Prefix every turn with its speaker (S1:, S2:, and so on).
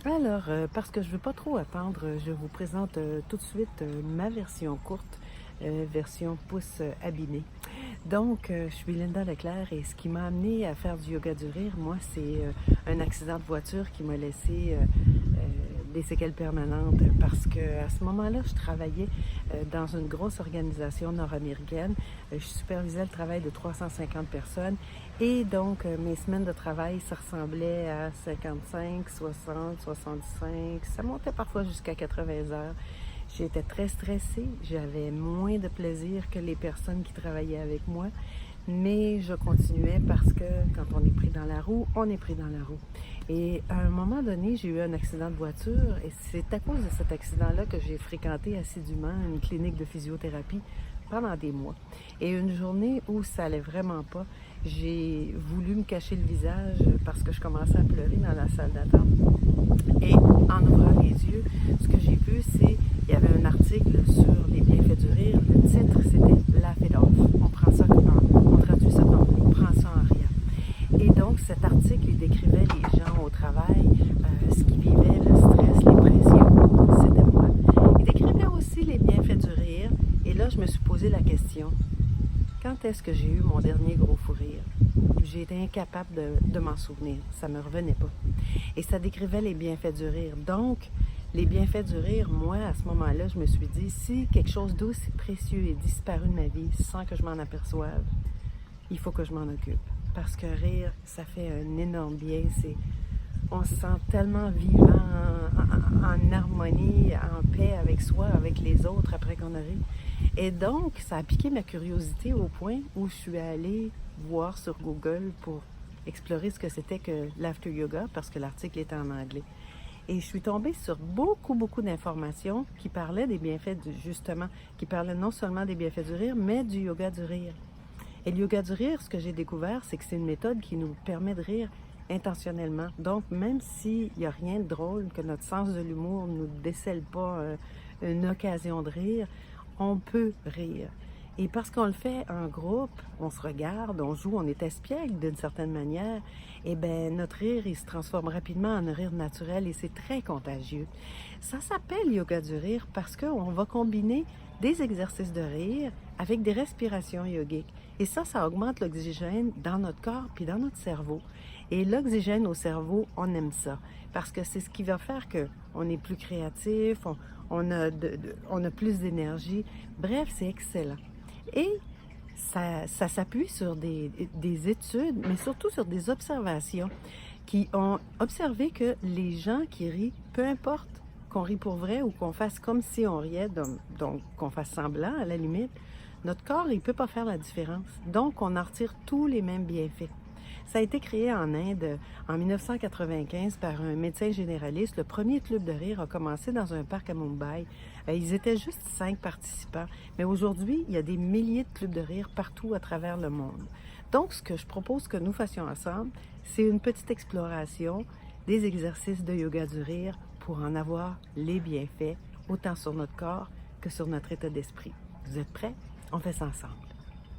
S1: Alors, parce que je ne veux pas trop attendre, je vous présente tout de suite ma version courte, version pouce abîmé. Donc, je suis Linda Leclerc et ce qui m'a amené à faire du yoga du rire, moi, c'est un accident de voiture qui m'a laissé des séquelles permanentes parce que à ce moment-là, je travaillais dans une grosse organisation nord-américaine. Je supervisais le travail de 350 personnes et donc mes semaines de travail, ça ressemblait à 55, 60, 65, ça montait parfois jusqu'à 80 heures. J'étais très stressée, j'avais moins de plaisir que les personnes qui travaillaient avec moi, mais je continuais parce que quand on est pris dans la roue, on est pris dans la roue. Et à un moment donné, j'ai eu un accident de voiture et c'est à cause de cet accident-là que j'ai fréquenté assidûment une clinique de physiothérapie pendant des mois. Et une journée où ça allait vraiment pas, j'ai voulu me cacher le visage parce que je commençais à pleurer dans la salle d'attente. Et en ouvrant les yeux, ce que j'ai vu, c'est il y avait un article sur les bienfaits du rire. Le titre, c'était Laugh It Off. On traduit ça comme on prend ça en riant. Et donc, cet article, il décrivait les gens au travail, ce qu'ils vivaient, le stress, les pressions. C'était moi. Il décrivait aussi les bienfaits du rire. Et là, je me suis posé la question, quand est-ce que j'ai eu mon dernier gros fou rire? J'ai été incapable de m'en souvenir. Ça ne me revenait pas. Et ça décrivait les bienfaits du rire. Donc, les bienfaits du rire, moi, à ce moment-là, je me suis dit, si quelque chose d'aussi précieux est disparu de ma vie sans que je m'en aperçoive, il faut que je m'en occupe. Parce que rire, ça fait un énorme bien. On se sent tellement vivant, en harmonie, en paix avec soi, avec les autres après qu'on a ri. Et donc, ça a piqué ma curiosité au point où je suis allée voir sur Google pour explorer ce que c'était que l'after yoga, parce que l'article était en anglais. Et je suis tombée sur beaucoup d'informations qui parlaient des bienfaits, justement, qui parlaient non seulement des bienfaits du rire, mais du yoga du rire. Et le yoga du rire, ce que j'ai découvert, c'est que c'est une méthode qui nous permet de rire intentionnellement. Donc, même s'il n'y a rien de drôle, que notre sens de l'humour ne nous décèle pas une occasion de rire, on peut rire. Et parce qu'on le fait en groupe, on se regarde, on joue, on est espiègle d'une certaine manière, et bien notre rire, il se transforme rapidement en un rire naturel et c'est très contagieux. Ça s'appelle yoga du rire parce qu'on va combiner des exercices de rire avec des respirations yogiques. Et ça augmente l'oxygène dans notre corps puis dans notre cerveau. Et l'oxygène au cerveau, on aime ça parce que c'est ce qui va faire qu'on est plus créatif, on a plus d'énergie. Bref, c'est excellent. Et ça s'appuie sur des études, mais surtout sur des observations qui ont observé que les gens qui rient, peu importe qu'on rit pour vrai ou qu'on fasse comme si on riait, donc qu'on fasse semblant à la limite, notre corps, il ne peut pas faire la différence. Donc, on en retire tous les mêmes bienfaits. Ça a été créé en Inde en 1995 par un médecin généraliste. Le premier club de rire a commencé dans un parc à Mumbai. Ils étaient juste 5 participants. Mais aujourd'hui, il y a des milliers de clubs de rire partout à travers le monde. Donc, ce que je propose que nous fassions ensemble, c'est une petite exploration des exercices de yoga du rire pour en avoir les bienfaits, autant sur notre corps que sur notre état d'esprit. Vous êtes prêts? On fait ça ensemble.